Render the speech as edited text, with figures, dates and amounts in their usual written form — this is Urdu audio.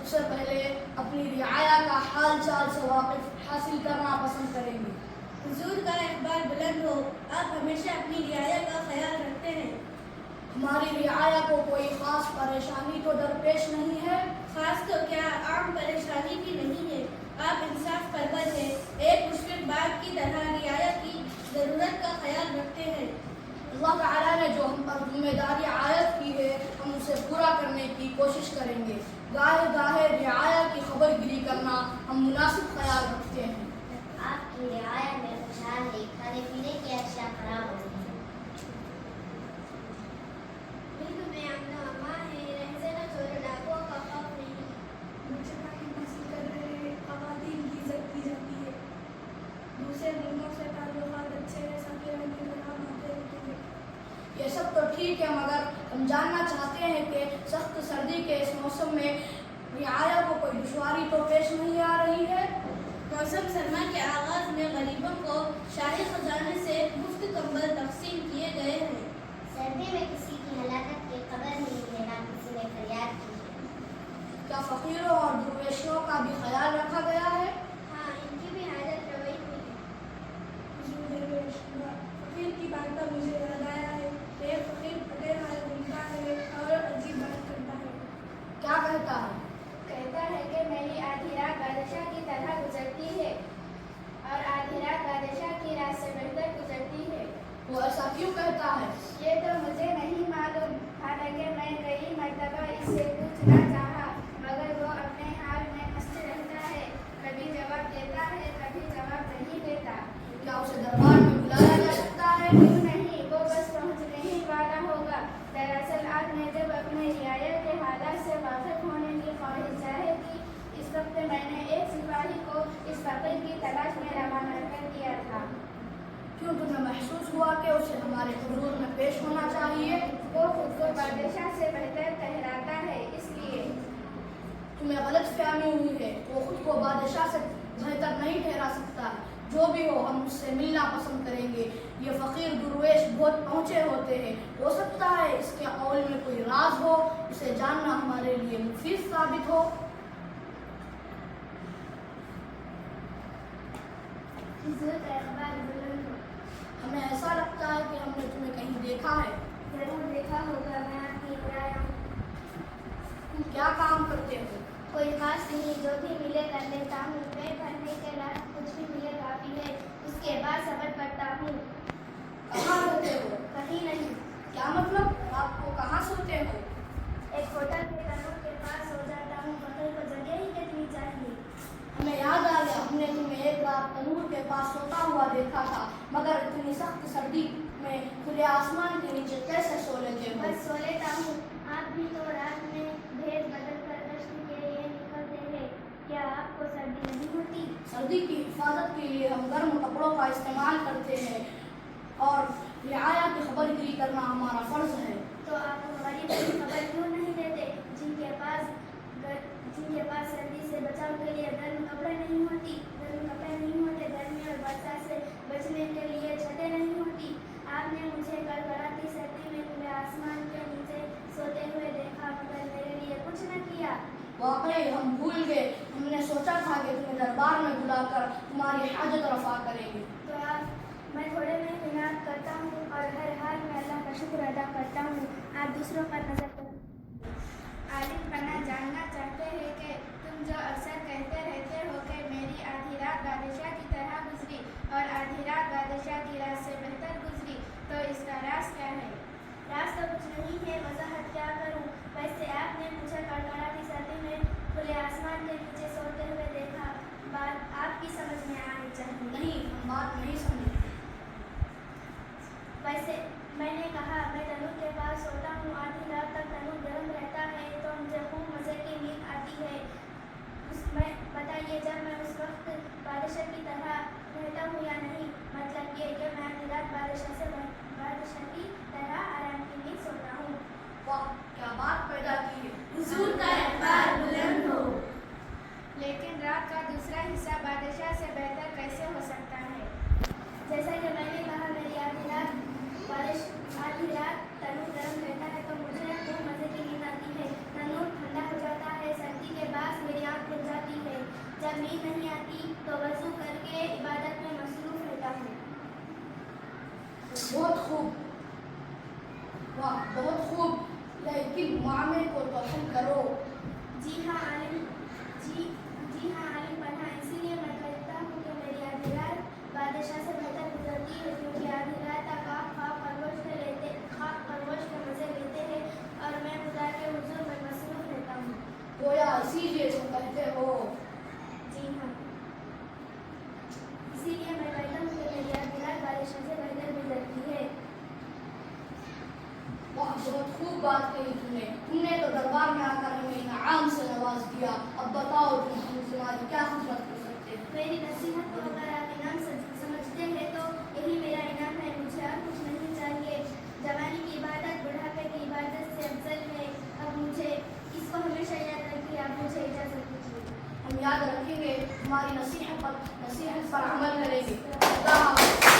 سب سے پہلے اپنی رعایا کا حال چال سے واقف حاصل کرنا پسند کریں گے۔ حضور کا اقبال بلند ہو، آپ ہمیشہ اپنی رعایا کا خیال رکھتے ہیں۔ ہماری رعایا کو کوئی خاص پریشانی تو درپیش نہیں ہے؟ خاص تو کیا، عام پریشانی بھی نہیں ہے۔ آپ انصاف پرور ہیں، ایک مشفق باپ کی طرح رعایا کی ضرورت کا خیال رکھتے ہیں۔ اللہ تعالیٰ نے جو ہم پر ذمہ داری عائد کی ہے ہم اسے پورا کرنے کی کوشش کریں گے۔ گاہے گاہے رعایا کی خبر گیری کرنا ہم مناسب خیال رکھتے ہیں۔ آپ کی رعایا میں خوشحال ہے، کھانے پینے کی اشیاء خراب ہو رہی ہیں۔ ملک میں امن و امان ہے، رہزن و چور ڈاکوؤں کا خوف نہیں۔ بچے تعلیم حاصل کر رہے ہیں، خواتین کی عزت کی جاتی ہے۔ دوسرے ملکوں سے تعلقات اچھے ہیں، سفیر میں نام آتے رہتے ہیں۔ یہ سب تو ٹھیک ہے، مگر ہم جاننا چاہتے ہیں کہ سخت سردی کے اس موسم میں رعایا کو کوئی دشواری تو پیش نہیں آ رہی ہے؟ موسم سرما کے آغاز میں غریبوں کو شاہی خزانے سے مفت کمبل تقسیم کیے گئے ہیں۔ سردی میں کسی کی ہلاکت کی خبر نہیں ہے، نہ کسی نے فریاد کی ہے۔ کیا فقیروں اور درویشوں کا بھی خیال رکھا گیا ہے؟ ہاں، ان کی بھی حاجت روائی ہوئی ہے۔ فقیر کی بات پر مجھے یاد آیا ہے، ایک فقیر پھٹے حال گھومتا ہے اور عجیب بات کرتا ہے۔ کیا کہتا ہے؟ کہتا ہے کہ میری آدھی رات بادشاہ کی طرح گزرتی ہے اور آدھی رات بادشاہ کی رات سے بہتر گزرتی ہے۔ وہ ایسا کیوں کہتا ہے؟ یہ تو مجھے نہیں معلوم، حالانکہ میں کئی مرتبہ اس سے پوچھنا چاہا، مگر وہ اپنے حال میں مست رہتا ہے، کبھی جواب دیتا ہے، کبھی جواب نہیں دیتا۔ کیا اسے دربار میں بلایا جا سکتا ہے؟ کیوں نہیں، وہ بس پہنچنے ہی والا ہوگا۔ دراصل آپ نے جب اپنے رعایا کے حالات سے واقف ہونے کی خواہش ظاہر کی، اس وقت میں نے ایک سپاہی کو اس فقیر کی تلاش میں روانہ کر دیا تھا۔ کیوں تمہیں محسوس ہوا کہ اسے ہمارے حضور میں پیش ہونا چاہیے؟ وہ خود کو بادشاہ سے بہتر ٹھہراتا ہے، اس لیے۔ تمہیں غلط فہمی ہوئی ہے، وہ خود کو بادشاہ سے بہتر نہیں ٹھہرا سکتا۔ جو بھی ہو، ہم اس سے ملنا پسند کریں گے۔ یہ فقیر درویش بہت پہنچے ہوتے ہیں، ہو سکتا ہے اس کے قول میں کوئی راز ہو، اسے جاننا ہمارے لیے مفید ثابت ہو۔ حضور کا اقبال بلند ہو۔ ہمیں ایسا لگتا ہے کہ ہم نے تمہیں کہیں دیکھا ہے۔ ضرور دیکھا ہوگا، میں آپ کی رعایا ہوں۔ تم کیا کام کرتے ہو؟ کوئی خاص نہیں، جو بھی ملے کر لیتا ہوں، پیٹ بھرنے کے بعد کچھ بھی ملے کافی ہے، اس کے بعد صبر کرتا ہوں۔ کہاں رہتے ہو؟ کہیں نہیں، کیا مطلب؟ آپ کو کہاں سوتے ہو؟ ایک ہوٹل کے تنور کے پاس سو جاتا ہوں، فقیر کو جگہ ہی کتنی چاہیے۔ ہمیں یاد آ گیا، ہم نے تمہیں ایک رات تنور کے پاس سوتا ہوا دیکھا تھا، مگر اتنی سخت سردی میں کھلے آسمان کے نیچے کیسے سو لیتے ہو؟ بس سو لیتا ہوں۔ آپ بھی تو رات میں بھیس بدل کر گشت کے لیے نکلتے ہیں، کیا آپ کو سردی نہیں ہوتی؟ سردی کی حفاظت کے لیے ہم گرم کپڑوں کا استعمال کرتے ہیں اور رعایا کی خبر گیری کرنا ہمارا فرض ہے۔ تو آپ غریبوں کی خبر کیوں نہیں دیتے، جن کے پاس سردی سے بچاؤ کے لیے گرم کپڑے نہیں ہوتے، گرمی اور برسات سے بچنے کے لیے چھتیں نہیں ہوتی؟ آپ نے مجھے کڑکڑاتی سردی میں کھلے آسمان کے نیچے سوتے ہوئے دیکھا، مگر میرے لیے کچھ نہ کیا۔ واقعی ہم بھول گئے، ہم نے سوچا تھا کہ تمہیں دربار میں بلا کر تمہاری حاجت رفع کریں گے۔ تو میں تھوڑے میں قناعت کرتا ہوں اور ہر حال میں اللہ کا شکر ادا کرتا ہوں۔ آپ دوسروں پر نظر کریں۔ عالم بنا جاننا چاہتے ہیں کہ تم جو اکثر کہتے رہتے ہو کہ میری آدھی رات بادشاہ کی طرح گزری اور آدھی رات بادشاہ کی رات سے بہتر گزری، تو اس کا راز کیا ہے؟ راز تو کچھ نہیں ہے، وضاحت کیا کروں؟ ویسے آپ نے مجھے کڑکڑاتی سردی میں کھلے آسمان کے نیچے سوتے ہوئے دیکھا، بات آپ کی سمجھ میں آنی چاہیے۔ نہیں، ہم بات نہیں سمجھے۔ ویسے میں نے کہا، میں تنور کے پاس سوتا ہوں، آدھی رات تک تنور گرم رہتا ہے تو مجھے خوب مزے کی نیند آتی ہے۔ بتائیے، جب میں اس وقت بادشاہ کی طرح رہتا ہوں یا نہیں؟ مطلب یہ کہ میں آدھی رات بادشاہ کی طرح آرام کی نیند سوتا ہوں۔ واہ، کیا بات پیدا کی ہے! حضور کا اقبال بلند ہو۔ لیکن رات کا دوسرا حصہ بادشاہ سے بہتر کیسے ہو سکتا ہے؟ جیسا کہ میں نے کہا، میری آدھی رات تنور گرم رہتا ہے تو مجھے خوب مزے کی نیند آتی ہے، تنور ٹھنڈا ہو جاتا ہے، سردی کے باعث بہت خوب، واہ بہت خوب، لیکن معامے کو تو حل کرو۔ جی ہاں عالم پناہ، اسی لیے میں کہتا ہوں کہ میری آدھی رات بادشاہ سے بہتر گزرتی ہے، کیونکہ آدھی رات تک آپ خواب پرورش کے مزے لیتے ہیں اور میں خدا کے حضور میں مصروف رہتا ہوں۔ گویا اسی لیے تم کہتے ہو۔ جی ہاں، اسی لیے میں کہتا ہوں کہ میری آدھی رات بادشاہ سے بہتر گزرتی ہے۔ واہ بہت خوب بات کہی تم نے تو دربار میں آ کر ہمیں انعام سے نواز دیا۔ اب بتاؤ تم ہم تمہاری کیا خدمت کر سکتے ہیں؟ میری نصیحت کو اگر آپ انعام سمجھتے ہیں تو یہی میرا انعام ہے، مجھے اور کچھ نہیں چاہیے۔ جوانی کی عبادت بڑھاپے کی عبادت سے افضل ہے، اب مجھے اس کو ہمیشہ یاد رکھیے۔ آپ مجھے اجازت دیجیے۔ ہم یاد رکھیں گے، تمہاری نصیحت پر عمل کریں گے۔ خدا حافظ۔